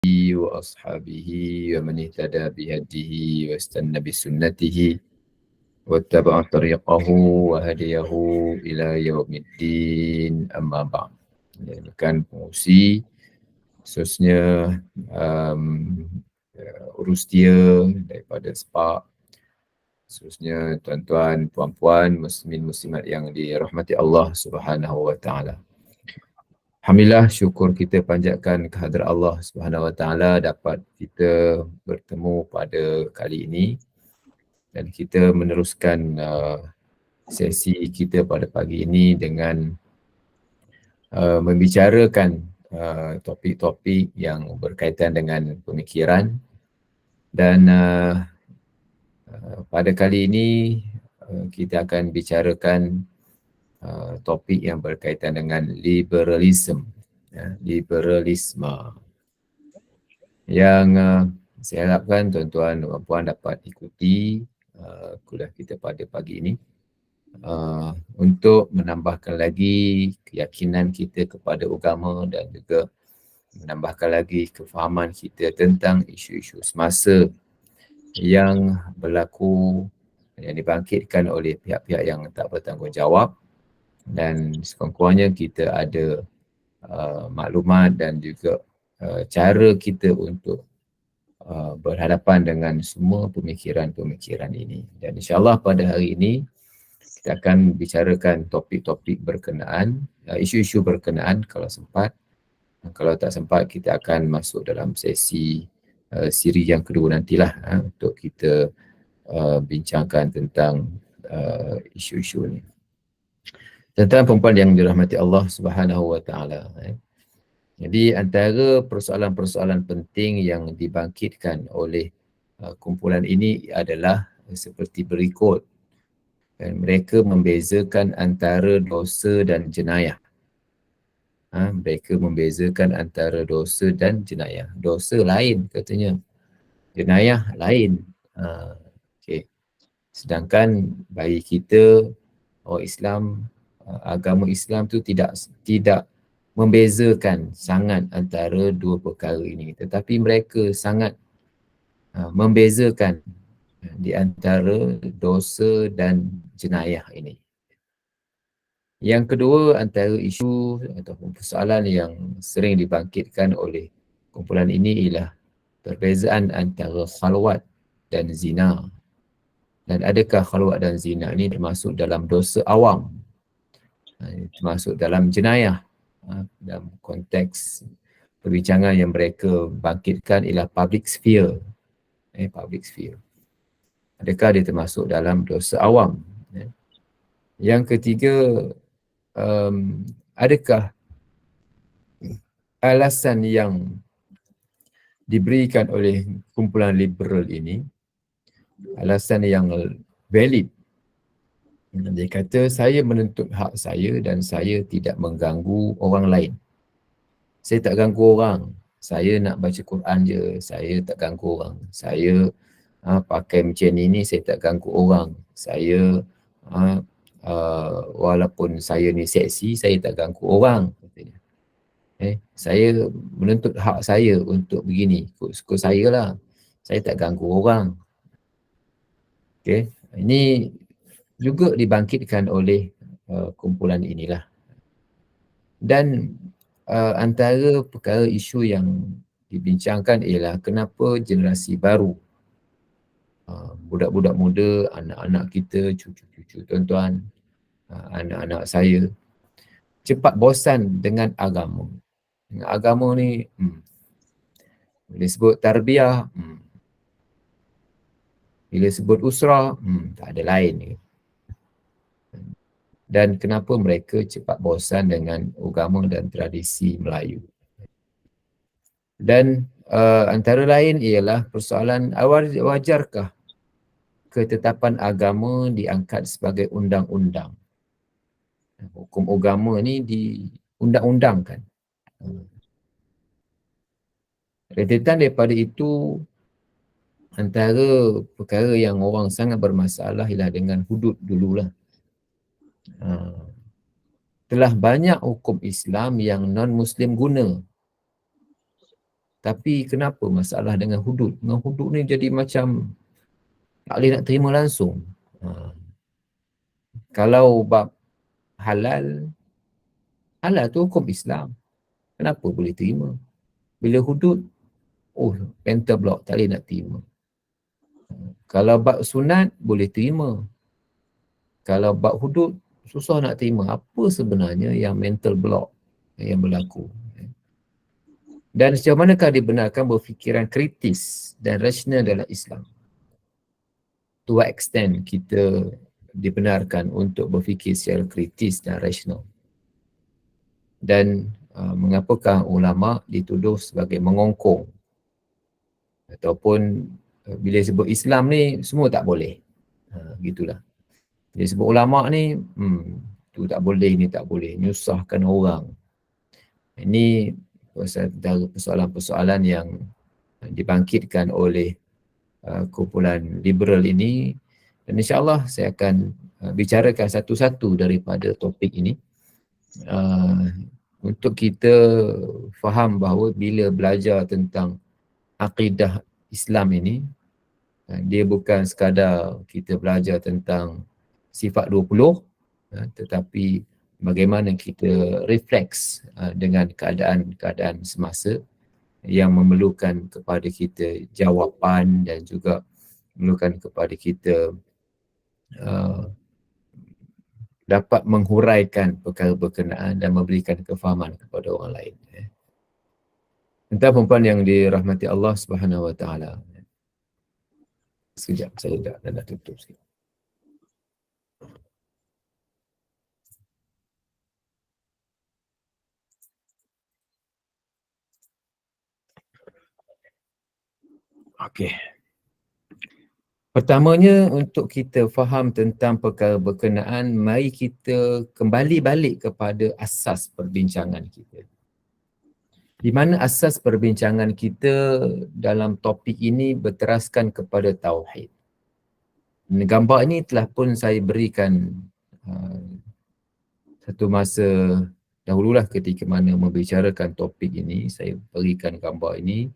وأصحابه ومن اهتدى بهديه واستنى بسنته واتبع طريقه وهديه إلى يوم الدين أما بعد. Merupakan pengurusi khususnya urus dia daripada SPAK, khususnya tuan-tuan, puan-puan, muslimin muslimat yang dirahmati Allah Subhanahu wa taala. Alhamdulillah, syukur kita panjatkan kehadrat Allah Subhanahu wa taala dapat kita bertemu pada kali ini dan kita meneruskan sesi kita pada pagi ini dengan membicarakan topik-topik yang berkaitan dengan pemikiran dan pada kali ini kita akan bicarakan topik yang berkaitan dengan liberalisme, liberalisme yang saya harapkan tuan-tuan dan puan dapat ikuti kuliah kita pada pagi ini untuk menambahkan lagi keyakinan kita kepada agama dan juga menambahkan lagi kefahaman kita tentang isu-isu semasa yang berlaku yang dibangkitkan oleh pihak-pihak yang tak bertanggungjawab, dan sekurang-kurangnya kita ada maklumat dan juga cara kita untuk berhadapan dengan semua pemikiran-pemikiran ini. Dan insyaAllah pada hari ini kita akan bicarakan topik-topik berkenaan, isu-isu berkenaan kalau sempat. Kalau tak sempat kita akan masuk dalam sesi siri yang kedua nantilah untuk kita bincangkan tentang isu-isu ini. Tentang perempuan yang dirahmati Allah Subhanahu wa taala. Jadi antara persoalan-persoalan penting yang dibangkitkan oleh kumpulan ini adalah seperti berikut. Dan mereka membezakan antara dosa dan jenayah. Mereka membezakan antara dosa dan jenayah. Dosa lain katanya, jenayah lain. Okay. Sedangkan bagi kita orang Islam, agama Islam tu tidak membezakan sangat antara dua perkara ini, tetapi mereka sangat membezakan di antara dosa dan jenayah ini. Yang kedua, antara isu ataupun persoalan yang sering dibangkitkan oleh kumpulan ini ialah perbezaan antara khalwat dan zina. Dan adakah khalwat dan zina ini termasuk dalam dosa awam? Termasuk dalam jenayah. Dalam konteks perbincangan yang mereka bangkitkan ialah public sphere. Public sphere. Adakah dia termasuk dalam dosa awam? Yang ketiga, adakah alasan yang diberikan oleh kumpulan liberal ini alasan yang valid? Dia kata saya menuntut hak saya dan saya tidak mengganggu orang lain. Saya tak ganggu orang. Saya nak baca Quran je, saya tak ganggu orang. Saya pakai macam ni saya tak ganggu orang. Saya walaupun saya ni seksi, saya tak ganggu orang. Saya menuntut hak saya untuk begini, suka saya lah. Saya tak ganggu orang. Okay. Ini juga dibangkitkan oleh kumpulan inilah. Dan antara perkara isu yang dibincangkan ialah kenapa generasi baru, budak-budak muda, anak-anak kita, cucu-cucu tuan-tuan, anak-anak saya cepat bosan dengan agama. Dengan agama ni bila sebut tarbiyah, bila sebut usrah, tak ada lain ni. Dan kenapa mereka cepat bosan dengan agama dan tradisi Melayu. Dan antara lain ialah persoalan wajarkah ketetapan agama diangkat sebagai undang-undang. Hukum agama ni diundang-undangkan. Rentetan daripada itu, antara perkara yang orang sangat bermasalah ialah dengan hudud dululah. Telah banyak hukum Islam yang non-Muslim guna. Tapi kenapa masalah dengan hudud? Dengan hudud ni jadi macam tak boleh nak terima langsung. Kalau bab halal, halal tu hukum Islam. Kenapa boleh terima? Bila hudud, oh mental block, tak boleh nak terima. Kalau bab sunat, boleh terima. Kalau bab hudud, susah nak terima. Apa sebenarnya yang mental block yang berlaku? Dan sejauh manakah dibenarkan berfikiran kritis dan rasional dalam Islam? To what extent kita dibenarkan untuk berfikir secara kritis dan rasional? Dan mengapakah ulama dituduh sebagai mengongkong ataupun bila sebut Islam ni semua tak boleh. Gitulah. Bila sebut ulama ni tu tak boleh, ni tak boleh, nyusahkan orang. Ini persoalan-persoalan yang dibangkitkan oleh kumpulan liberal ini, dan insyaAllah saya akan bicarakan satu-satu daripada topik ini untuk kita faham bahawa bila belajar tentang akidah Islam ini, dia bukan sekadar kita belajar tentang sifat 20, tetapi bagaimana kita refleks dengan keadaan-keadaan semasa yang memerlukan kepada kita jawapan dan juga memerlukan kepada kita dapat menghuraikan perkara berkenaan dan memberikan kefahaman kepada orang lain. Tentang perempuan yang dirahmati Allah Subhanahu Wa Taala. Sekejap, saya dah tutup sikit. Okey. Pertamanya, untuk kita faham tentang perkara berkenaan, mari kita kembali balik kepada asas perbincangan kita. Di mana asas perbincangan kita dalam topik ini berteraskan kepada tauhid. Gambar ini telah pun saya berikan satu masa dahululah ketika mana membicarakan topik ini, saya berikan gambar ini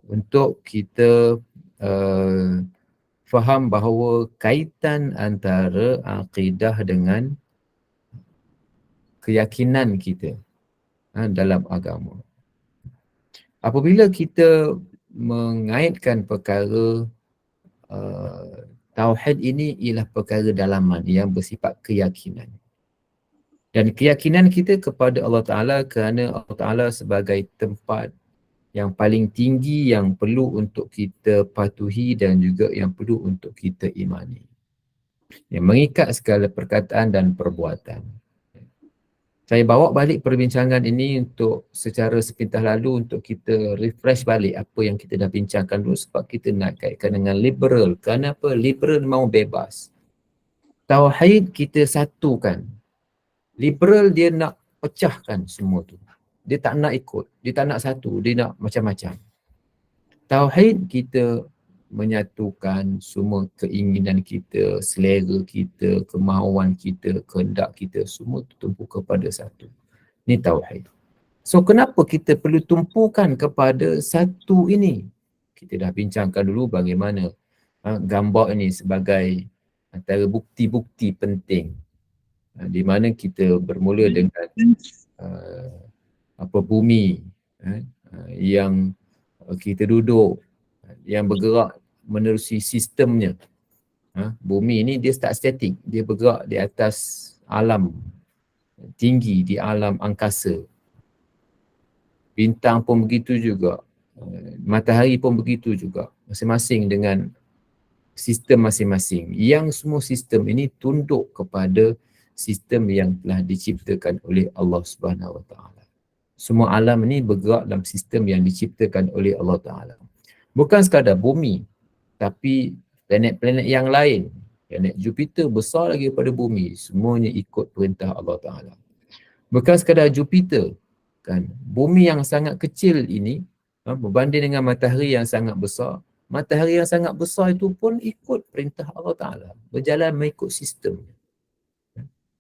untuk kita faham bahawa kaitan antara akidah dengan keyakinan kita dalam agama. Apabila kita mengaitkan perkara tauhid ini ialah perkara dalaman yang bersifat keyakinan. Dan keyakinan kita kepada Allah Ta'ala kerana Allah Ta'ala sebagai tempat yang paling tinggi yang perlu untuk kita patuhi dan juga yang perlu untuk kita imani. Yang mengikat segala perkataan dan perbuatan. Saya bawa balik perbincangan ini untuk secara sepintas lalu untuk kita refresh balik apa yang kita dah bincangkan dulu, sebab kita nak kaitkan dengan liberal. Kenapa? Liberal mahu bebas. Tauhid kita satukan. Liberal dia nak pecahkan semua tu. Dia tak nak ikut, dia tak nak satu, dia nak macam-macam. Tauhid kita menyatukan semua keinginan kita, selera kita, kemahuan kita, kehendak kita, semua tumpu kepada satu. Ini tauhid. So kenapa kita perlu tumpukan kepada satu ini? Kita dah bincangkan dulu bagaimana gambar ini sebagai antara bukti-bukti penting di mana kita bermula dengan bumi yang kita duduk, yang bergerak menerusi sistemnya. Bumi ni dia tak statik, dia bergerak di atas alam tinggi, di alam angkasa. Bintang pun begitu juga, matahari pun begitu juga, masing-masing dengan sistem masing-masing. Yang semua sistem ini tunduk kepada sistem yang telah diciptakan oleh Allah Subhanahu Wa Taala. Semua alam ini bergerak dalam sistem yang diciptakan oleh Allah Ta'ala. Bukan sekadar bumi, tapi planet-planet yang lain. Planet Jupiter besar lagi daripada bumi. Semuanya ikut perintah Allah Ta'ala. Bukan sekadar Jupiter, kan? Bumi yang sangat kecil ini berbanding dengan matahari yang sangat besar. Matahari yang sangat besar itu pun ikut perintah Allah Ta'ala. Berjalan mengikut sistem.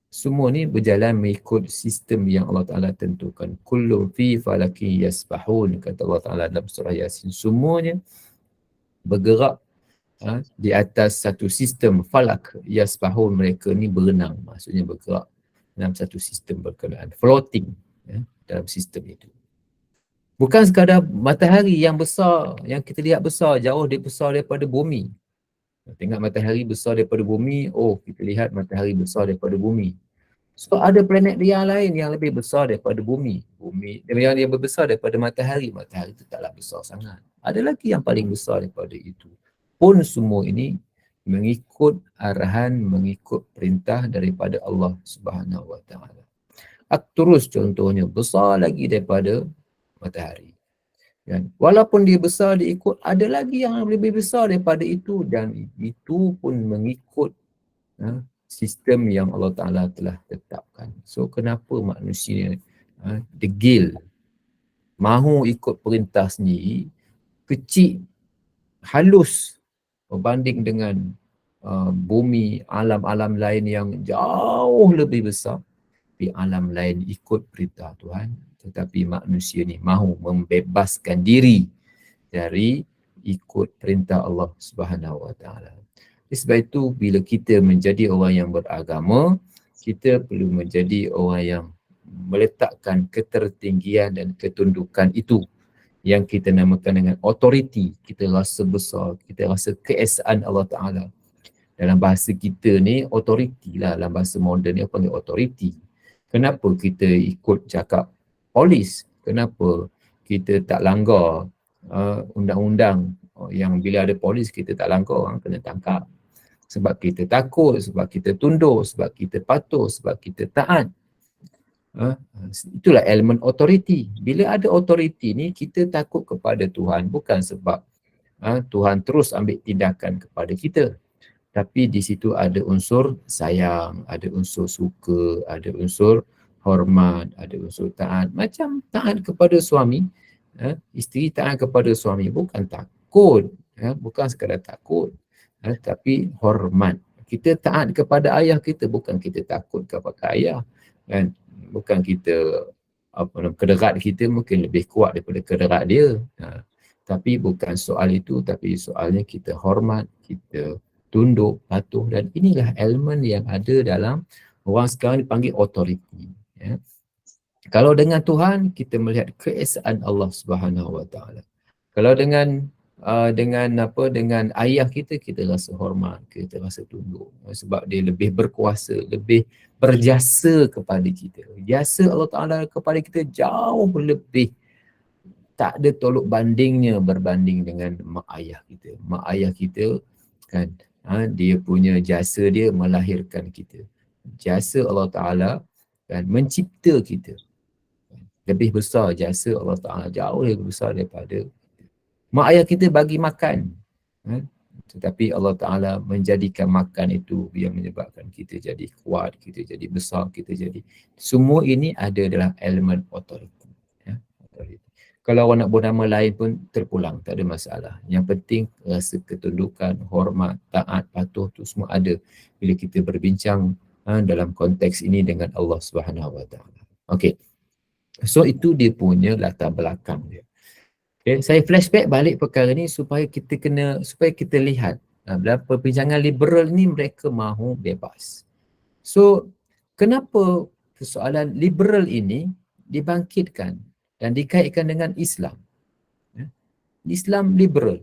Semua ni berjalan mengikut sistem yang Allah Ta'ala tentukan. Kullum fi falaki yasbahun, kata Allah Ta'ala dalam surah Yasin. Semuanya bergerak di atas satu sistem falak. Yasbahun, mereka ni berenang. Maksudnya bergerak dalam satu sistem berkenaan. Floating dalam sistem itu. Bukan sekadar matahari yang besar, yang kita lihat besar, jauh dia besar daripada bumi. Tengok matahari besar daripada bumi, oh kita lihat matahari besar daripada bumi. So ada planet yang lain yang lebih besar daripada bumi. Bumi yang lebih besar daripada matahari. Matahari itu taklah besar sangat. Ada lagi yang paling besar daripada itu. Pun semua ini mengikut arahan, mengikut perintah daripada Allah Subhanahu Wa Taala. Arcturus contohnya besar lagi daripada matahari. Dan walaupun dia besar, dia ikut ada lagi yang lebih besar daripada itu, dan itu pun mengikut sistem yang Allah Ta'ala telah tetapkan. So kenapa manusia degil, mahu ikut perintah sendiri, kecil, halus berbanding dengan bumi, alam-alam lain yang jauh lebih besar. Tapi alam lain ikut perintah Tuhan, tetapi manusia ni mahu membebaskan diri dari ikut perintah Allah Subhanahu Wa Taala. Sebab itu bila kita menjadi orang yang beragama, kita perlu menjadi orang yang meletakkan ketertinggian dan ketundukan itu yang kita namakan dengan authority. Kita rasa besar, kita rasa keesaan Allah Ta'ala. Dalam bahasa kita ni authority lah, dalam bahasa moden ni panggil authority. Kenapa kita ikut cakap polis? Kenapa kita tak langgar undang-undang yang bila ada polis kita tak langgar, orang kena tangkap? Sebab kita takut, sebab kita tunduk, sebab kita patuh, sebab kita taat. Itulah elemen authority. Bila ada authority ni, kita takut kepada Tuhan bukan sebab Tuhan terus ambil tindakan kepada kita. Tapi di situ ada unsur sayang, ada unsur suka, ada unsur hormat, ada unsur taat. Macam taat kepada suami, isteri taat kepada suami bukan takut, bukan sekadar takut, tapi hormat. Kita taat kepada ayah kita, bukan kita takut kepada ayah, kan? Bukan kita kederat kita mungkin lebih kuat daripada kederat dia. Tapi bukan soal itu, tapi soalnya kita hormat, kita tunduk, patuh, dan inilah elemen yang ada dalam orang sekarang dipanggil authority. Kalau dengan Tuhan, kita melihat keesaan Allah Subhanahu Wa Taala. Kalau dengan ayah kita, kita rasa hormat, kita rasa tunduk sebab dia lebih berkuasa, lebih berjasa kepada kita. Jasa Allah Ta'ala kepada kita jauh lebih, tak ada tolok bandingnya berbanding dengan mak ayah kita. Mak ayah kita kan, dia punya jasa dia melahirkan kita. Jasa Allah Ta'ala kan mencipta kita. Lebih besar jasa Allah Ta'ala, jauh lebih besar daripada mak ayah kita bagi makan. Tetapi Allah Ta'ala menjadikan makan itu yang menyebabkan kita jadi kuat, kita jadi besar, kita jadi. Semua ini ada dalam elemen authority. Kalau orang nak buat nama lain pun terpulang, tak ada masalah. Yang penting rasa ketundukan, hormat, taat, patuh tu semua ada bila kita berbincang dalam konteks ini dengan Allah Subhanahu Wa Taala. Okey. So itu dia punya latar belakang dia. Okay, saya flashback balik perkara ni supaya kita lihat dalam perbincangan liberal ni mereka mahu bebas. So kenapa persoalan liberal ini dibangkitkan dan dikaitkan dengan Islam? Islam liberal.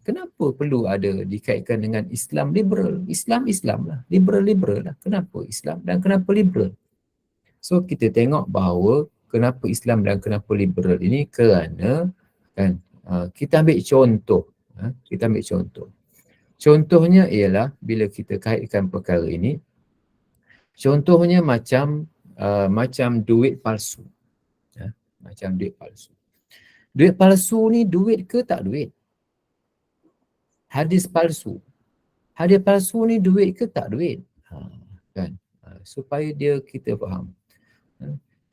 Kenapa perlu ada dikaitkan dengan Islam liberal? Islam lah, liberal lah. Kenapa Islam dan kenapa liberal? So kita tengok bahawa kenapa Islam dan kenapa liberal ini, kerana kan kita ambil contoh. Contohnya ialah bila kita kaitkan perkara ini, contohnya macam duit palsu. Macam duit palsu. Duit palsu ni duit ke tak duit? Hadis palsu. Hadis palsu ni duit ke tak duit? Kan? Supaya kita faham.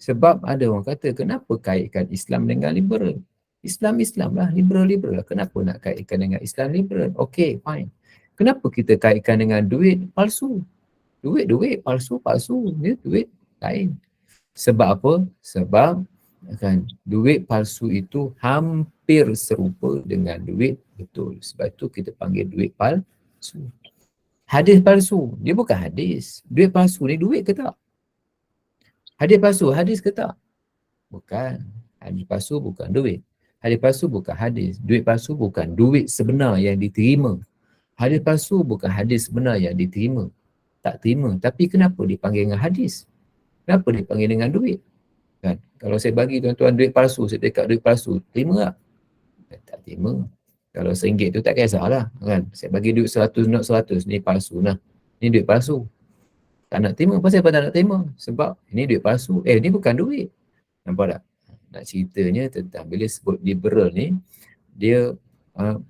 Sebab ada orang kata, kenapa kaitkan Islam dengan liberal? Islam lah, liberal lah. Kenapa nak kaitkan dengan Islam liberal? Okay, fine. Kenapa kita kaitkan dengan duit palsu? Duit palsu, dia duit lain. Sebab apa? Sebab kan duit palsu itu hampir serupa dengan duit betul. Sebab itu kita panggil duit palsu. Hadis palsu, dia bukan hadis. Duit palsu ni duit ke tak? Hadis palsu, hadis ke tak? Bukan. Hadis palsu bukan duit. Hadis palsu bukan hadis. Duit palsu bukan duit sebenar yang diterima. Hadis palsu bukan hadis sebenar yang diterima. Tak terima. Tapi kenapa dipanggil dengan hadis? Kenapa dipanggil dengan duit? Kan? Kalau saya bagi tuan-tuan duit palsu, saya cakap duit palsu, terima tak? Tak terima. Kalau RM1 tu tak kisahlah. Kan? Saya bagi duit 100, not 100, ni palsu lah. Ni duit palsu. Tak nak terima. Pasal apa tak nak terima? Sebab ini duit palsu. Ni bukan duit. Nampak tak? Nak ceritanya tentang bila sebut liberal ni, dia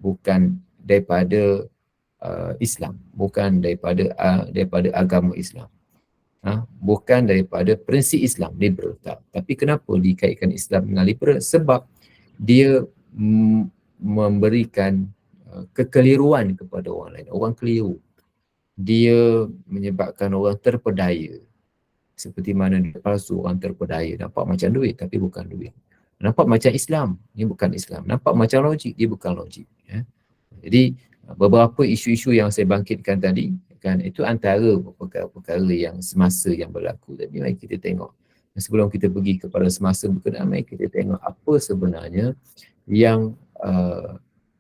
bukan daripada Islam. Bukan daripada agama Islam. Bukan daripada prinsip Islam, liberal tak. Tapi kenapa dikaitkan Islam dengan liberal? Sebab dia memberikan kekeliruan kepada orang lain. Orang keliru. Dia menyebabkan orang terpedaya. Seperti mana duit palsu, orang terpedaya. Nampak macam duit tapi bukan duit. Nampak macam Islam, ni bukan Islam. Nampak macam logik, dia bukan logik. Jadi beberapa isu-isu yang saya bangkitkan tadi, kan, itu antara perkara-perkara yang semasa yang berlaku. Jadi mari kita tengok. Sebelum kita pergi kepada semasa berkenaan, mari kita tengok apa sebenarnya yang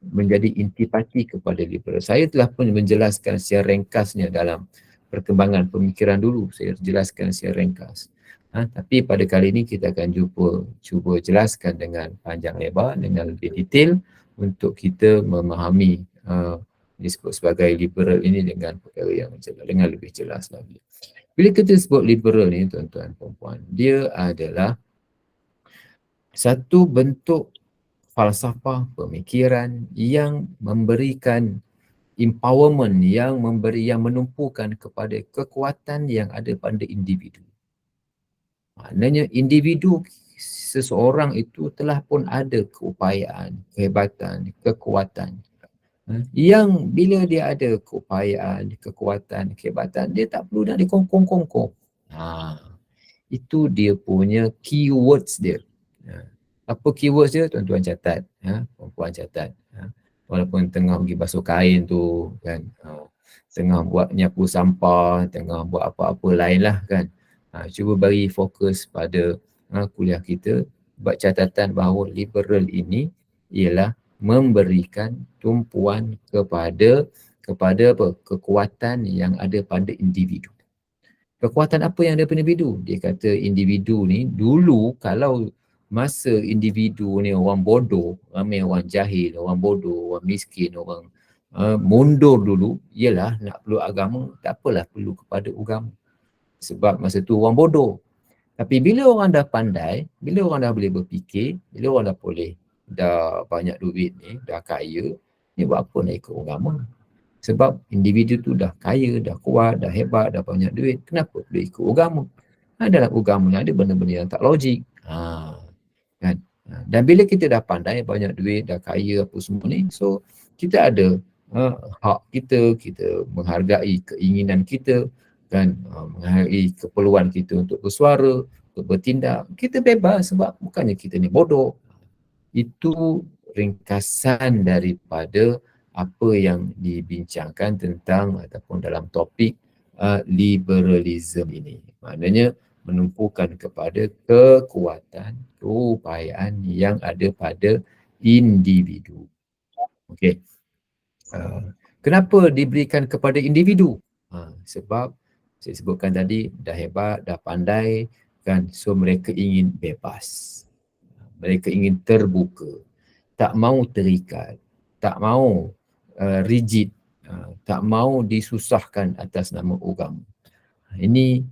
menjadi intipati kepada liberal. Saya telah pun menjelaskan secara ringkasnya dalam perkembangan pemikiran dulu. Saya jelaskan secara ringkas. Tapi pada kali ini kita akan cuba jelaskan dengan panjang lebar, dengan lebih detail untuk kita memahami disebut sebagai liberal ini dengan perkara yang jelas, dengan lebih jelas lagi. Bila kita sebut liberal ni tuan-tuan puan-puan, dia adalah satu bentuk falsafah pemikiran yang memberikan empowerment, yang menumpukan kepada kekuatan yang ada pada individu. Maknanya individu seseorang itu telah pun ada keupayaan, kehebatan, kekuatan. Yang bila dia ada keupayaan, kekuatan, kehebatan, dia tak perlu nak dikongkong-kongkong. Itu dia punya keywords dia. Apa keywords dia? Tuan-tuan catat. Perempuan catat. Walaupun tengah pergi basuh kain tu, kan, tengah buat nyapu sampah, tengah buat apa-apa lain lah, kan. Cuba bagi fokus pada kuliah kita, buat catatan bahawa liberal ini ialah memberikan tumpuan kepada apa? Kekuatan yang ada pada individu. Kekuatan apa yang ada pada individu? Dia kata individu ni dulu kalau masa individu ni orang bodoh, ramai orang jahil, orang bodoh, orang miskin, orang mundur dulu, ialah nak perlu agama, tak apalah perlu kepada agama. Sebab masa tu orang bodoh. Tapi bila orang dah pandai, bila orang dah boleh berfikir, bila orang dah banyak duit ni, dah kaya, ni buat apa nak ikut agama? Sebab individu tu dah kaya, dah kuat, dah hebat, dah banyak duit, kenapa perlu ikut agama? Dalam agama ni ada benda-benda yang tak logik. Kan? Dan bila kita dah pandai, banyak duit, dah kaya apa semua ni, so kita ada hak kita menghargai keinginan kita, kan, menghargai keperluan kita untuk bersuara, untuk bertindak. Kita bebas sebab bukannya kita ni bodoh. Itu ringkasan daripada apa yang dibincangkan tentang ataupun dalam topik liberalism ini. Maknanya menumpukan kepada kekuatan, keupayaan yang ada pada individu. Okey. Kenapa diberikan kepada individu? Sebab saya sebutkan tadi, dah hebat, dah pandai, kan, so mereka ingin bebas. Mereka ingin terbuka. Tak mahu terikat. Tak mahu rigid. Tak mahu disusahkan atas nama agama. Ini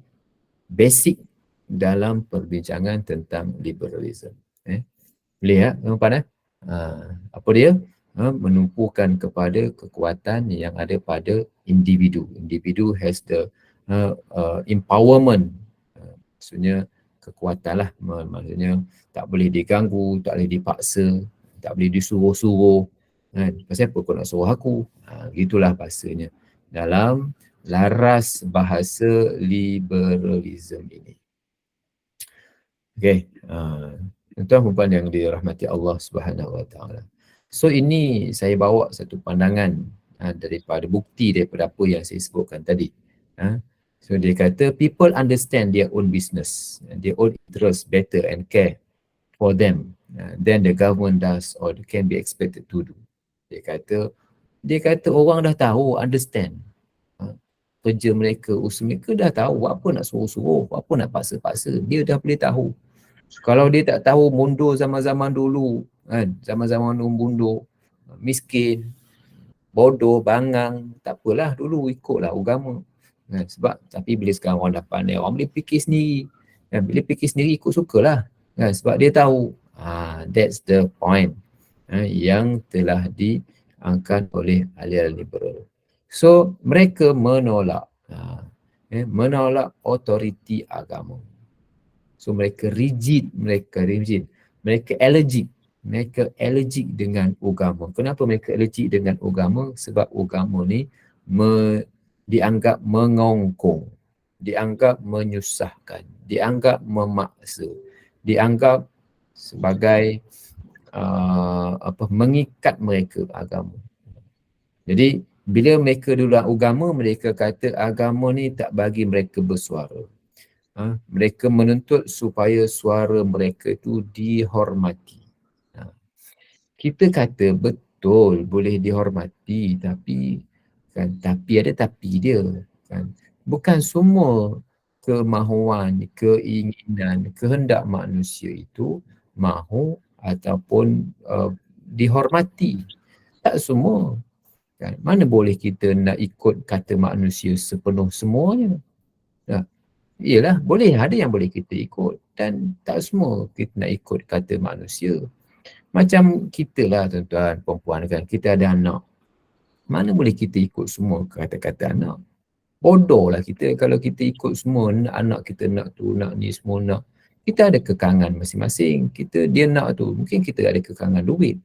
basic dalam perbincangan tentang liberalism. Boleh tuan-tuan? Apa dia? Menumpukan kepada kekuatan yang ada pada individu. Individu has the empowerment. Maksudnya kekuatan lah. Maksudnya tak boleh diganggu, tak boleh dipaksa, tak boleh disuruh-suruh. Pasal apa kau nak suruh aku? Gitulah bahasanya. Dalam laras bahasa liberalism ini. Okey, tuan-tuan dan puan yang dirahmati Allah Subhanahu Wa Taala. So ini saya bawa satu pandangan daripada bukti daripada apa yang saya sebutkan tadi. So dia kata people understand their own business, their own interest better and care for them than the government does or can be expected to do. Dia kata orang dah tahu, understand. Kerja mereka, usaha mereka dah tahu, apa nak suruh-suruh, apa nak paksa-paksa, dia dah boleh tahu. Kalau dia tak tahu mundur zaman-zaman dulu, kan, zaman-zaman mundur, miskin, bodoh, bangang, tak apalah dulu, ikutlah agama. Sebab, tapi bila sekarang orang dah pandai, orang boleh fikir sendiri. Bila fikir sendiri, ikut sukalah. Sebab dia tahu. That's the point yang telah diangkat oleh aliran liberal. So, mereka menolak autoriti agama. So, mereka rigid, mereka allergic dengan agama. Kenapa mereka allergic dengan agama? Sebab agama ni dianggap mengongkong, dianggap menyusahkan, dianggap memaksa, dianggap sebagai mengikat mereka agama. Jadi bila mereka dulu agama, mereka kata agama ni tak bagi mereka bersuara. Mereka menuntut supaya suara mereka itu dihormati. Kita kata betul boleh dihormati, tapi ada tapi dia. Bukan semua kemahuan, keinginan, kehendak manusia itu mahu ataupun dihormati. Tak semua. Mana boleh kita nak ikut kata manusia sepenuh semuanya. Iyalah, boleh, ada yang boleh kita ikut dan tak semua kita nak ikut kata manusia. Macam kita lah tuan-tuan, perempuan kan, kita ada anak. Mana boleh kita ikut semua kata-kata anak. Bodoh lah kita kalau kita ikut semua anak kita nak tu, nak ni, semua nak. Kita ada kekangan masing-masing. Dia nak tu, mungkin kita ada kekangan duit.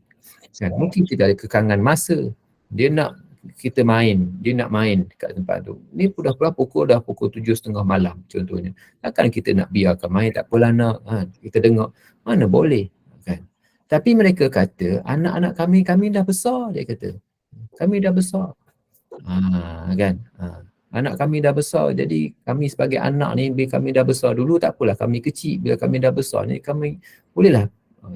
Mungkin kita ada kekangan masa. Dia nak kita main, dia nak main kat tempat tu. Ni pukul 7.30 malam contohnya. Takkan kita nak biarkan main, tak apalah nak. Kita dengar, mana boleh. Kan? Tapi mereka kata, anak-anak kami dah besar, dia kata. Kami dah besar. Kan? Anak kami dah besar, jadi kami sebagai anak ni, bila kami dah besar dulu, tak apalah kami kecil. Bila kami dah besar ni, kami bolehlah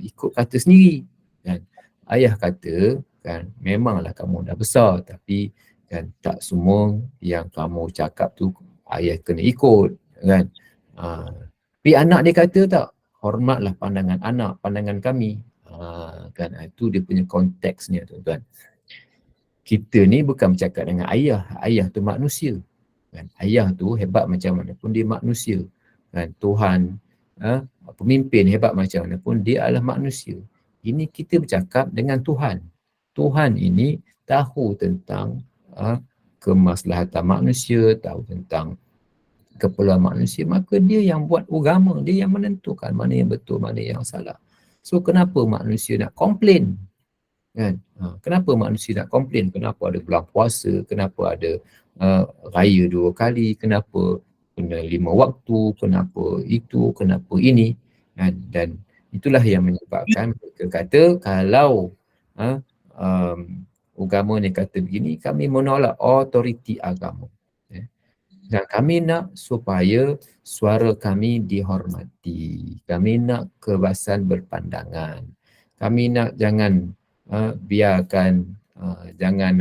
ikut kata sendiri. Kan? Ayah kata, kan, memanglah kamu dah besar, tapi kan tak semua yang kamu cakap tu ayah kena ikut, kan. Tapi anak dia kata tak, hormatlah pandangan anak, pandangan kami. Kan, itu dia punya konteksnya tuan-tuan. Kita ni bukan bercakap dengan ayah tu manusia. Kan, ayah tu hebat macam mana pun dia manusia. Kan, Tuhan, pemimpin hebat macam mana pun dia adalah manusia. Ini kita bercakap dengan Tuhan. Tuhan ini tahu tentang kemaslahatan manusia, tahu tentang keperluan manusia, maka dia yang buat agama, dia yang menentukan mana yang betul, mana yang salah. So kenapa manusia nak komplain? Kan? Kenapa manusia nak komplain? Kenapa ada bulan puasa? Kenapa ada raya 2 kali? Kenapa kena 5 waktu? Kenapa itu? Kenapa ini? Kan? Dan itulah yang menyebabkan mereka kata kalau agama ni kata begini, kami menolak autoriti agama. Dan kami nak supaya suara kami dihormati. Kami nak kebebasan berpandangan. Kami nak jangan biarkan, jangan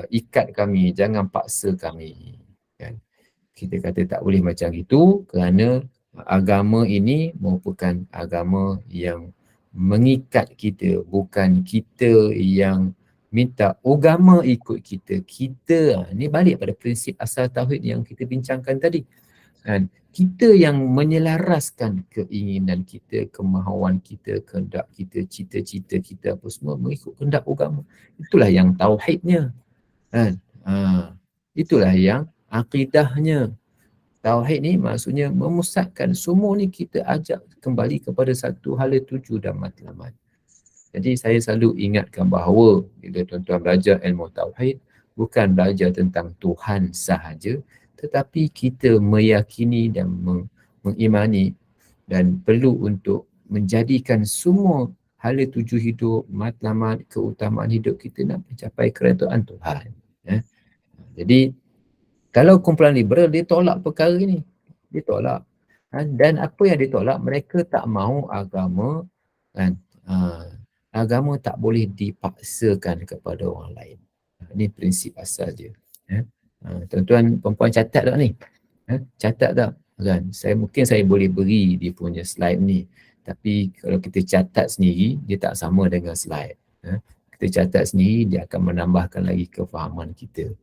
ikat kami, jangan paksa kami. Kan? Kita kata tak boleh macam itu kerana agama ini merupakan agama yang mengikat kita, bukan kita yang minta agama ikut kita. Kita ni balik pada prinsip asal tauhid yang kita bincangkan tadi. Kan? Kita yang menyelaraskan keinginan kita, kemahuan kita, kehendak kita, cita-cita kita apa semua mengikut kehendak agama. Itulah yang tauhidnya. Kan? Itulah yang akidahnya. Tauhid ni maksudnya memusatkan semua ni, kita ajak kembali kepada satu hala tuju dan matlamat. Jadi saya selalu ingatkan bahawa bila tuan-tuan belajar ilmu tauhid, bukan belajar tentang Tuhan sahaja, tetapi kita meyakini dan mengimani dan perlu untuk menjadikan semua hala tuju hidup, matlamat, keutamaan hidup kita nak mencapai kerajaan Tuhan. Jadi kalau kumpulan liberal dia tolak perkara ni, dia tolak. Dan apa yang ditolak, mereka tak mahu agama, kan, agama tak boleh dipaksakan kepada orang lain. Ini prinsip asal dia. Tuan-tuan perempuan catat tak ni? Catat tak? Kan? Mungkin saya boleh beri dia punya slide ni. Tapi kalau kita catat sendiri, dia tak sama dengan slide. Kita catat sendiri, dia akan menambahkan lagi kefahaman kita.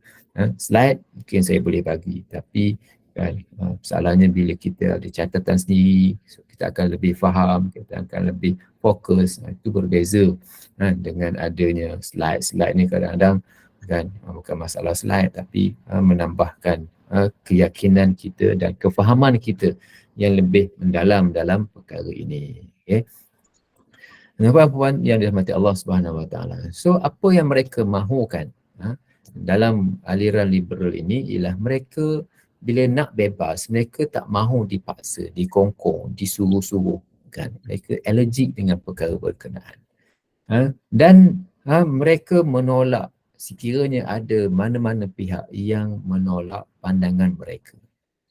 Slide mungkin saya boleh bagi. Tapi kan, masalahnya bila kita ada catatan sendiri, so kita akan lebih faham, kita akan lebih fokus. Itu berbeza dengan adanya slide ni kadang-kadang kan, bukan masalah slide tapi menambahkan keyakinan kita dan kefahaman kita yang lebih mendalam dalam perkara ini. Okay. Puan-puan yang dirahmati Allah Subhanahu Wa Taala. So apa yang mereka mahukan dalam aliran liberal ini ialah mereka bila nak bebas, mereka tak mahu dipaksa, dikongkong, disuruh-suruh, kan. Mereka allergic dengan perkara berkenaan. Dan mereka menolak sekiranya ada mana-mana pihak yang menolak pandangan mereka.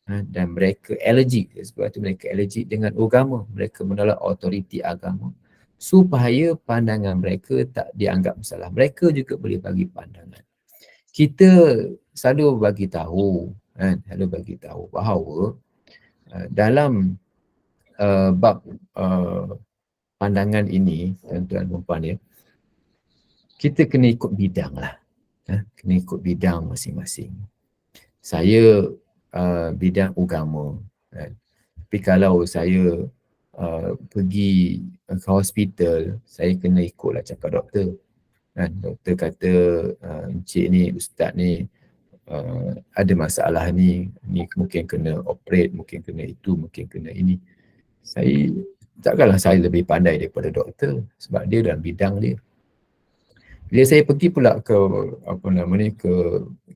Dan mereka allergic, sebab itu mereka allergic dengan agama, mereka menolak autoriti agama supaya pandangan mereka tak dianggap salah. Mereka juga boleh bagi pandangan. Kita selalu bagi tahu, selalu bagi tahu bahawa dalam bab pandangan ini, tuan-tuan dan puan ya, kita kena ikut bidang lah. Kena ikut bidang masing-masing. Saya bidang agama. Tapi kalau saya pergi ke hospital, saya kena ikutlah cakap doktor. Doktor kata, encik ni, ustaz ni ada masalah ni mungkin kena operate, mungkin kena itu, mungkin kena ini. Saya takkanlah saya lebih pandai daripada doktor sebab dia dalam bidang dia. Bila saya pergi pula ke ke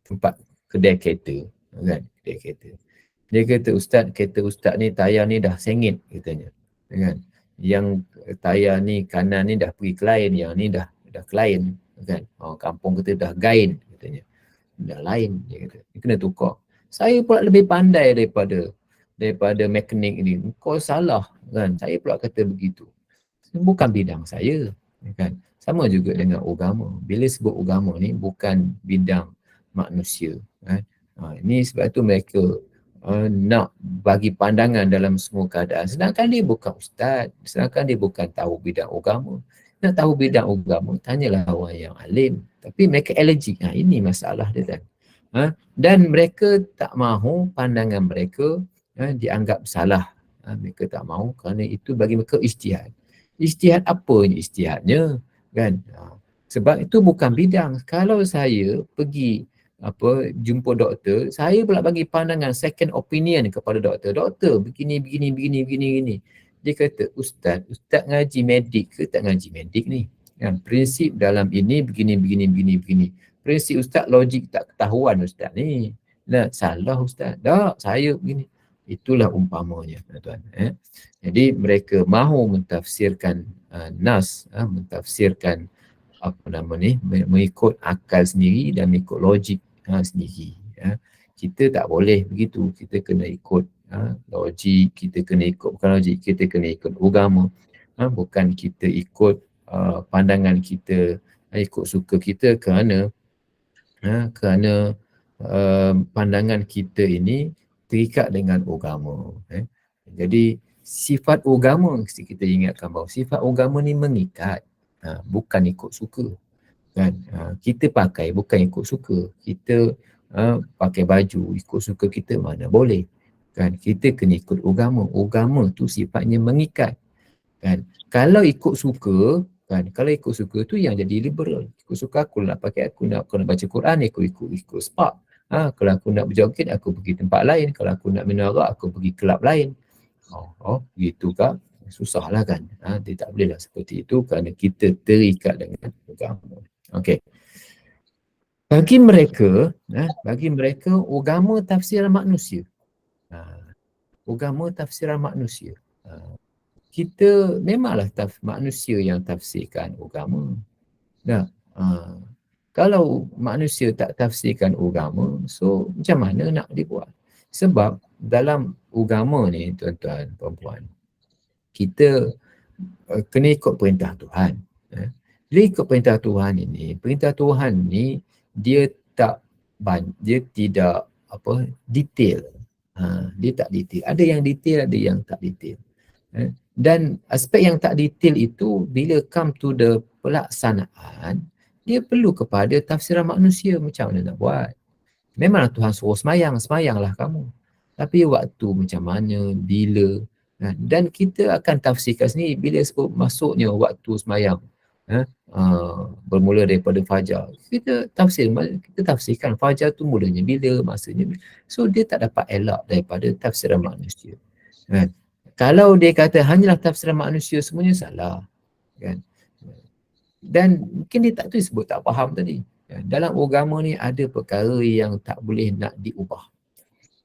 tempat kedai kereta, kan, kedai kereta. Dia kata, kereta ustaz ni tayar ni dah sengit katanya. Kan? Yang tayar ni kanan ni dah pergi klien, yang ni dah klien, kan. Kampung kita dah gain katanya. Dah lain dia kata. Dia kena tukar. Saya pula lebih pandai daripada mekanik ni. Kau salah, kan. Saya pula kata begitu. Bukan bidang saya, kan. Sama juga dengan agama. Bila sebut agama ni bukan bidang manusia, kan. Ini sebab tu mereka nak bagi pandangan dalam semua keadaan. Sedangkan dia bukan ustaz, sedangkan dia bukan tahu bidang agama. Nak tahu bidang agama, tanyalah orang yang alim. Tapi mereka allergic. Ini masalah dia kan. Dan mereka tak mahu pandangan mereka dianggap salah. Mereka tak mahu kerana itu bagi mereka ijtihad. Ijtihad apa ni ijtihadnya? Kan? Sebab itu bukan bidang. Kalau saya pergi jumpa doktor, saya pula bagi pandangan second opinion kepada doktor. Doktor begini. Dia kata, ustaz ngaji medik ke tak ngaji medik ni? Kan? Prinsip dalam ini begini. Prinsip ustaz logik tak ketahuan ustaz ni. Nah, salah ustaz. Tak, saya begini. Itulah umpamanya, tuan. Jadi mereka mahu mentafsirkan nas, mentafsirkan mengikut akal sendiri dan mengikut logik sendiri. Kita tak boleh begitu. Kita kena ikut logik, kita kena ikut agama. Bukan kita ikut pandangan kita, ikut suka kita kerana pandangan kita ini terikat dengan agama. Jadi sifat agama, mesti kita ingatkan bahawa sifat agama ni mengikat, bukan ikut suka. Kan? Kita pakai bukan ikut suka. Kita pakai baju ikut suka kita mana boleh. Kan? Kita kena ikut agama. Agama tu sifatnya mengikat. Kan? Kalau ikut suka, tu yang jadi liberal. Ikut suka aku nak pakai, aku nak baca Quran, aku ikut spark. Kalau aku nak berjoget, aku pergi tempat lain. Kalau aku nak minum arak, aku pergi kelab lain. Gitu kah? Susahlah kan. Dia tak bolehlah seperti itu kerana kita terikat dengan agama. Okey. Bagi mereka agama tafsiran manusia. Agama tafsiran manusia. Kita memanglah manusia yang tafsirkan agama. Kalau manusia tak tafsirkan agama, so macam mana nak dibuat? Sebab dalam agama ni tuan-tuan, puan-puan, kita kena ikut perintah Tuhan. Bila ikut perintah Tuhan ni dia tidak detail. Dia tak detail. Ada yang detail, ada yang tak detail. Dan aspek yang tak detail itu bila come to the pelaksanaan, dia perlu kepada tafsiran manusia macam mana nak buat. Memanglah Tuhan suruh semayanglah kamu. Tapi waktu macam mana, bila, dan kita akan tafsirkan sendiri bila sebut masuknya waktu semayang. Bermula daripada fajar. Kita tafsirkan fajar tu mulanya bila, masanya. So dia tak dapat elak daripada tafsiran manusia. Kalau dia kata hanyalah tafsiran manusia semuanya, salah. Kan? Dan mungkin dia tak tu sebut tak faham tadi. Dalam agama ni ada perkara yang tak boleh nak diubah.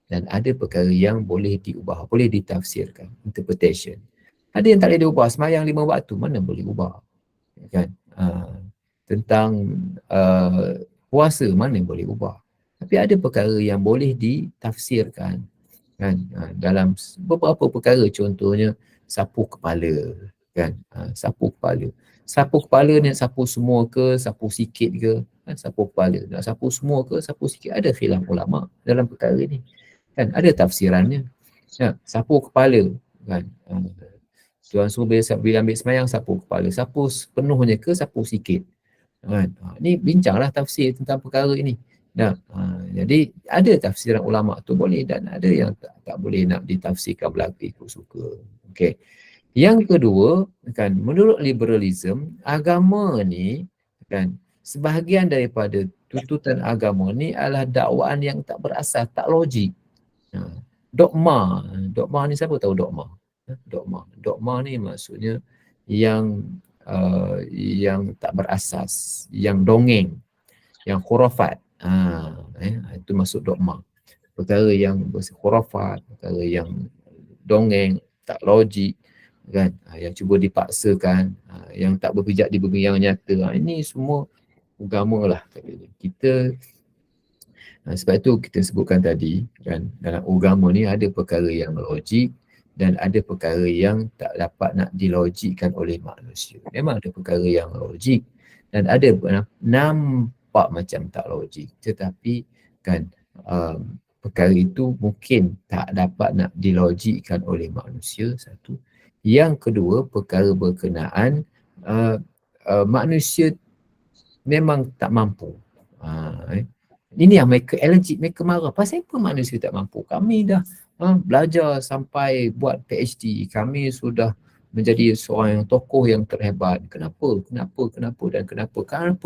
Dan ada perkara yang boleh diubah, boleh ditafsirkan, interpretation. Ada yang tak boleh diubah, semayang 5 waktu, mana boleh ubah. Kan? Tentang puasa, mana boleh ubah. Tapi ada perkara yang boleh ditafsirkan. Kan? Dalam beberapa perkara, contohnya sapu kepala. Kan? Sapu kepala. Sapu kepala ni sapu semua ke, sapu sikit ke? Sapu kepala. Nak sapu semua ke, sapu sikit? Ada khilaf ulama dalam perkara ni. Kan? Ada tafsirannya. Sapu kepala. Kan? Tuan suruh bila ambil semayang, sapu kepala. Sapu sepenuhnya ke, sapu sikit? Kan? Ni bincanglah tafsir tentang perkara ini. Jadi ada tafsiran ulama tu boleh dan ada yang tak boleh nak ditafsirkan belaka ikut suka. Okey. Yang kedua, kan, menurut liberalism, agama ni, kan, sebahagian daripada tuntutan agama ni adalah dakwaan yang tak berasas, tak logik. Dogma ni siapa tahu dogma? Dogma ni maksudnya yang tak berasas, yang dongeng, yang khurafat. Itu masuk dogma. Perkara yang khurafat, perkara yang dongeng, tak logik, kan, yang cuba dipaksakan, yang tak berpijak di bumi yang nyata. Ini semua agama lah. Kita sebab itu kita sebutkan tadi, kan, dalam agama ni ada perkara yang logik dan ada perkara yang tak dapat nak dilogikkan oleh manusia. Memang ada perkara yang logik dan ada nampak macam tak logik, tetapi kan perkara itu mungkin tak dapat nak dilogikkan oleh manusia, satu. Yang kedua, perkara berkenaan manusia memang tak mampu. Ini yang mereka allergic, mereka marah. Pasal apa manusia tak mampu? Kami dah belajar sampai buat PhD. Kami sudah menjadi seorang yang tokoh yang terhebat. Kenapa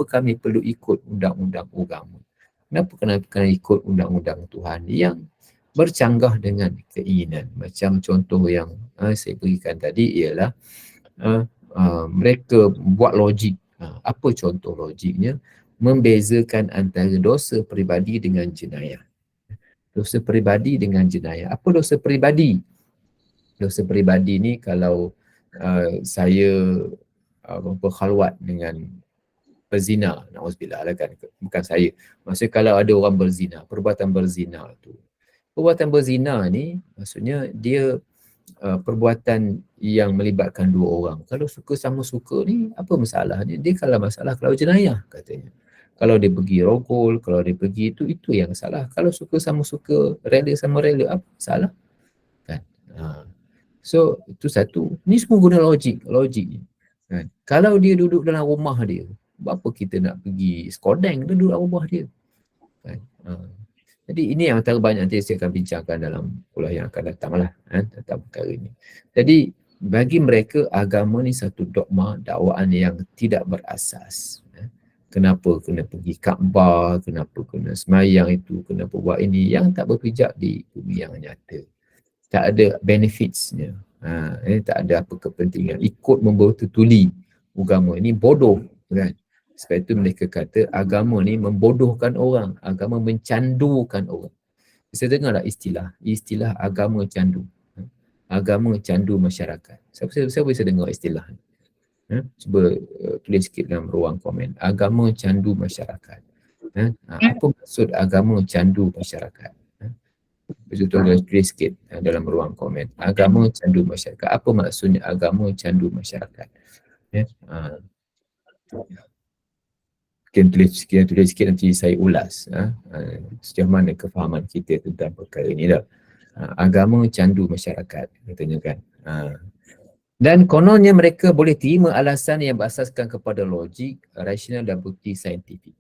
kami perlu ikut undang-undang agama? Kenapa kena ikut undang-undang Tuhan yang bercanggah dengan keinginan? Macam contoh yang saya berikan tadi ialah mereka buat logik. Apa contoh logiknya? Membezakan antara dosa peribadi dengan jenayah. Dosa peribadi dengan jenayah. Apa dosa peribadi? Dosa peribadi ni kalau saya berkhalwat dengan berzina, na'udzubillah lah kan, bukan saya. Maksudnya kalau ada orang berzina, perbuatan berzina tu. Perbuatan berzina ni maksudnya dia perbuatan yang melibatkan dua orang. Kalau suka sama suka ni, apa masalahnya? Dia kalau masalah kalau jenayah katanya. Kalau dia pergi rogol, kalau dia pergi itu yang salah. Kalau suka sama suka, rela sama rela, apa salah? Kan? So itu satu. Ni semua guna logik ni. Kan? Kalau dia duduk dalam rumah dia, apa kita nak pergi Skodeng, dia duduk dalam rumah dia. Kan? Jadi ini yang antara banyak nanti saya akan bincangkan dalam kuliah yang akan datang lah tentang perkara ini. Jadi bagi mereka agama ni satu dogma, dakwaan yang tidak berasas. Kenapa kena pergi Kaabah, kenapa kena semayang itu, kenapa buat ini, yang tak berpijak di bumi yang nyata. Tak ada benefitsnya. Tak ada apa kepentingan. Ikut membertutuli agama ini bodoh, kan? Sebab itu mereka kata agama ni membodohkan orang, agama mencandukan orang. Saya dengarlah istilah agama candu. Agama candu masyarakat. Siapa bisa dengar istilah ni? Cuba tulis sikit dalam ruang komen. Agama candu masyarakat. Apa maksud agama candu masyarakat? Betul-betul tulis sikit dalam ruang komen. Agama candu masyarakat. Apa maksudnya agama candu masyarakat? Kita tulis sikit nanti saya ulas sejauh mana kefahaman kita tentang perkara ini dah. Agama candu masyarakat katanya kan. Dan kononnya mereka boleh terima alasan yang berasaskan kepada logik, rasional dan bukti saintifik.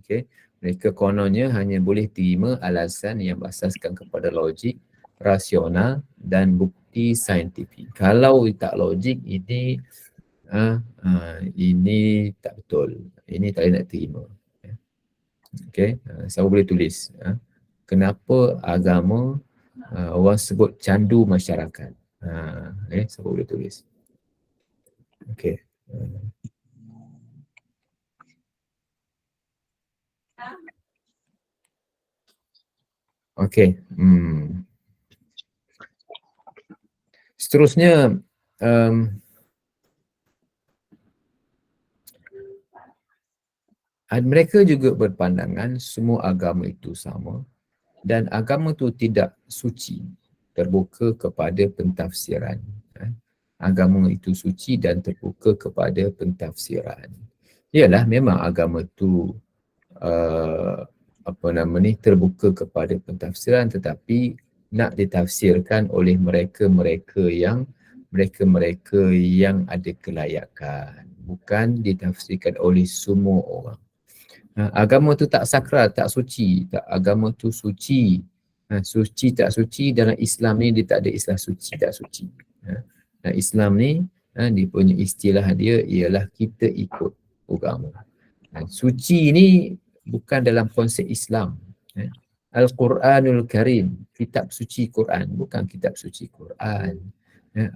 Okay. Mereka kononnya hanya boleh terima alasan yang berasaskan kepada logik, rasional dan bukti saintifik. Kalau tak logik, ini tak betul. Ini tak boleh nak terima. Okay. Siapa boleh tulis? Kenapa agama orang sebut candu masyarakat? Siapa boleh tulis? Okay. Okay. Seterusnya, mereka juga berpandangan semua agama itu sama dan agama itu tidak suci, terbuka kepada pentafsiran. Agama itu suci dan terbuka kepada pentafsiran. Yalah, memang agama itu terbuka kepada pentafsiran, tetapi nak ditafsirkan oleh mereka-mereka yang ada kelayakan, bukan ditafsirkan oleh semua orang. Agama tu tak sakral, tak suci. Agama tu suci. Suci tak suci, dalam Islam ni dia tak ada istilah suci tak suci. Dan Islam ni dia punya istilah dia ialah kita ikut agama. Suci ni bukan dalam konsep Islam. Al-Quranul Karim, kitab suci Quran, bukan kitab suci Quran.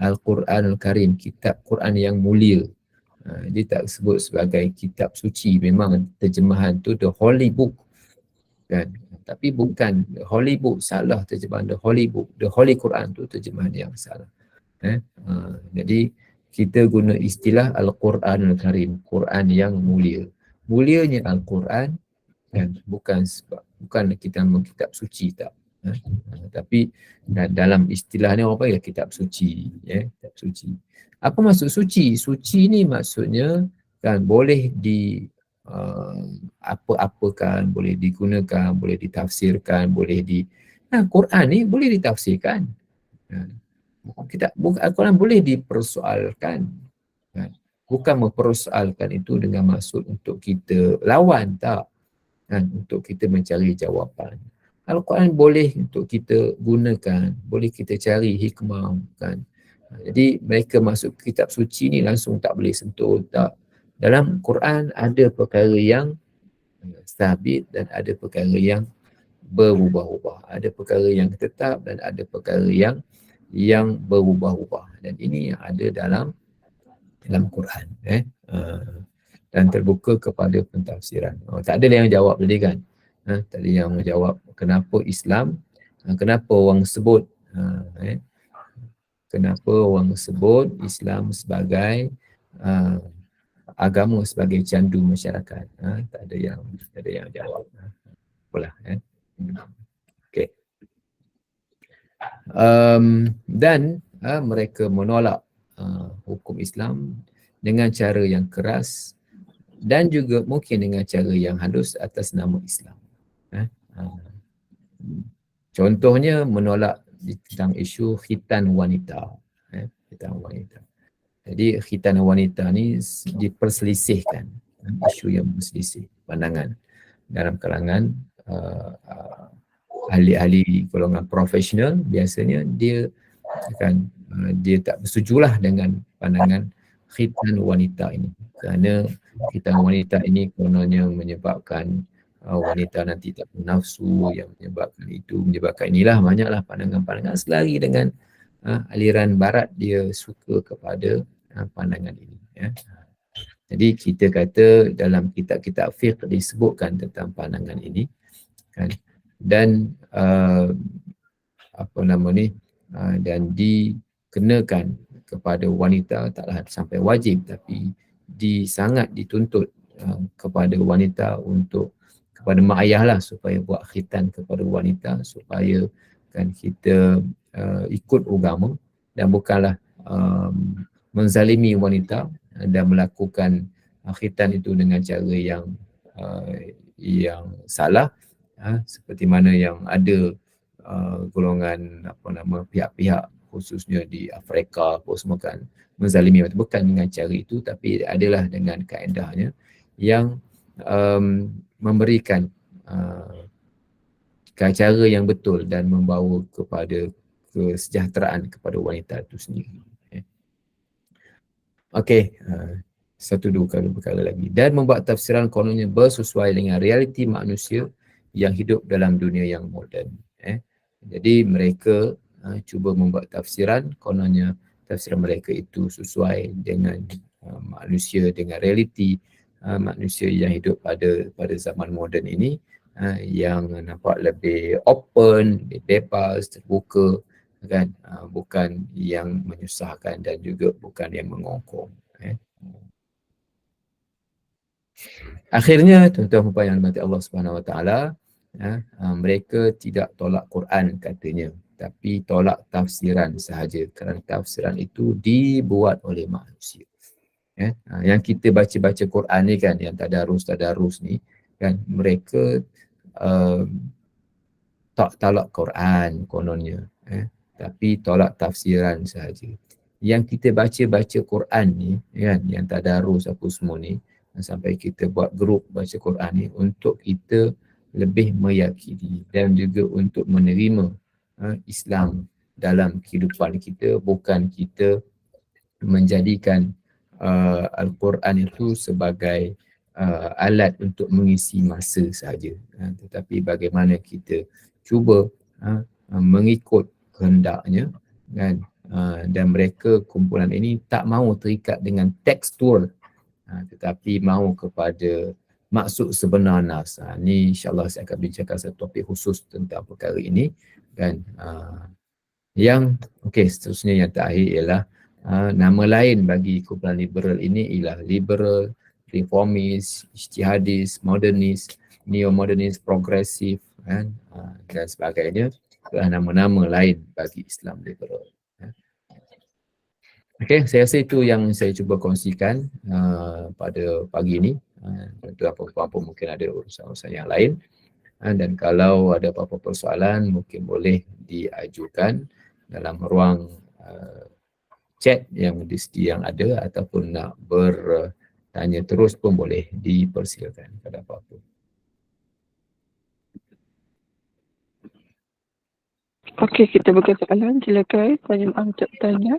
Al-Quranul Karim, kitab Quran yang mulia. Dia tak sebut sebagai kitab suci. Memang terjemahan tu the holy book kan, tapi bukan the holy book, salah terjemahan the holy book. The holy Quran tu terjemahan yang salah. Jadi kita guna istilah Al-Quranul Karim, Quran yang mulia. Mulianya Al-Quran kan, bukan kita kitab suci tak. Tapi dalam istilah ni orang panggil kitab suci, kitab suci. Apa maksud suci? Suci ni maksudnya kan boleh apa-apakan, boleh digunakan, boleh ditafsirkan, Quran ni boleh ditafsirkan. Al-Quran boleh dipersoalkan. Bukan mempersoalkan itu dengan maksud untuk kita lawan, tak. Untuk kita mencari jawapan. Al-Quran boleh untuk kita gunakan, boleh kita cari hikmah kan. Jadi mereka masuk kitab suci ni langsung tak boleh sentuh, tak. Dalam Quran ada perkara yang sabit dan ada perkara yang berubah-ubah. Ada perkara yang tetap dan ada perkara yang berubah-ubah. Dan ini yang ada dalam Quran. Dan terbuka kepada pentafsiran. Tak ada yang jawab tadi kan. Tak ada yang menjawab kenapa Islam, kenapa orang sebut Islam sebagai agama sebagai candu masyarakat. Tak ada yang jawab. Apalah. Okay. Dan mereka menolak hukum Islam dengan cara yang keras dan juga mungkin dengan cara yang halus atas nama Islam. Contohnya menolak tentang isu khitan wanita. Khitan wanita. Jadi khitan wanita ni diperselisihkan, isu yang berselisih pandangan dalam kalangan ahli-ahli golongan profesional. Biasanya dia tak bersetujulah dengan pandangan khitan wanita ini, kerana khitan wanita ini kononnya menyebabkan wanita nanti tak bernafsu, yang menyebabkan inilah banyaklah pandangan-pandangan selari dengan aliran barat dia suka kepada pandangan ini. Jadi kita kata dalam kitab-kitab fiqh disebutkan tentang pandangan ini kan, dan dan dikenakan kepada wanita, taklah sampai wajib tapi sangat dituntut kepada wanita untuk kepada mak ayah lah supaya buat khitan kepada wanita supaya kan kita ikut agama dan bukanlah menzalimi wanita dan melakukan khitan itu dengan cara yang salah, seperti mana yang ada golongan pihak-pihak khususnya di Afrika semua kan menzalimi wanita, bukan dengan cara itu tapi adalah dengan kaedahnya yang memberikan cara yang betul dan membawa kepada kesejahteraan kepada wanita itu sendiri. Okey, satu dua perkara lagi. Dan membuat tafsiran kononnya bersesuai dengan realiti manusia yang hidup dalam dunia yang moden. Jadi mereka cuba membuat tafsiran, kononnya tafsiran mereka itu sesuai dengan manusia, dengan realiti manusia yang hidup pada zaman moden ini, yang nampak lebih open, lebih bebas, terbuka kan, bukan yang menyusahkan dan juga bukan yang mengongkong. Akhirnya tuan-tuan puan yang dirahmati Allah Subhanahu Wa Taala, mereka tidak tolak Quran katanya, tapi tolak tafsiran sahaja kerana tafsiran itu dibuat oleh manusia. Yang kita baca-baca Quran ni kan, yang tadarus ni kan, mereka tak tolak Quran kononnya, tapi tolak tafsiran sahaja. Yang kita baca-baca Quran ni kan, yang tadarus apa semua ni, sampai kita buat grup baca Quran ni untuk kita lebih meyakini dan juga untuk menerima Islam dalam kehidupan kita, bukan kita menjadikan Al-Quran itu sebagai alat untuk mengisi masa sahaja, tetapi bagaimana kita cuba mengikut kehendaknya kan, dan mereka kumpulan ini tak mahu terikat dengan tekstual, tetapi mahu kepada maksud sebenar nas. Ni insyaAllah saya akan bincangkan satu topik khusus tentang perkara ini kan. Yang seterusnya yang terakhir ialah nama lain bagi kumpulan liberal ini ialah liberal, reformis, ijtihadis, modernis, neo-modernis, progresif kan, dan sebagainya. Itulah nama-nama lain bagi Islam liberal. Okey, saya rasa itu yang saya cuba kongsikan pada pagi ini. Tentu apa-apa pun mungkin ada urusan-urusan yang lain. Dan kalau ada apa-apa persoalan mungkin boleh diajukan dalam ruang chat yang ada, ataupun nak bertanya terus pun boleh dipersilakan pada apa-apa. Okey, kita buka soalan. Silakan tanya untuk tanya.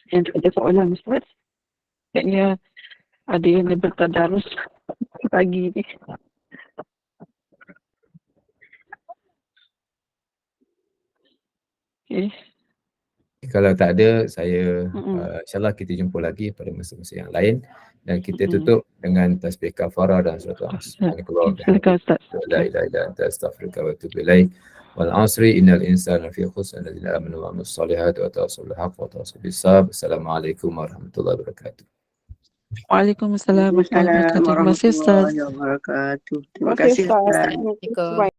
Yang ada soalan Ustaz, kayaknya ada yang bertadarus pagi ni. Okay. Kalau tak ada, saya insyaAllah kita jumpa lagi pada masa-masa yang lain dan kita tutup dengan tasbih kafarah dan surat Al-Asr. Silakan Ustaz. La ilaha illa anta astaghfiruka wa atubu ilaik. Wal 'asri innal insana lafi khusr illa allazina amanu wa 'amilus solihati wa tawassaw bil haqqi wa tawassaw bis sabr. Assalamualaikum warahmatullahi wabarakatuh. Waalaikumsalam warahmatullahi wabarakatuh. Terima kasih Ustaz. Terima kasih Ustaz. Assalamualaikum.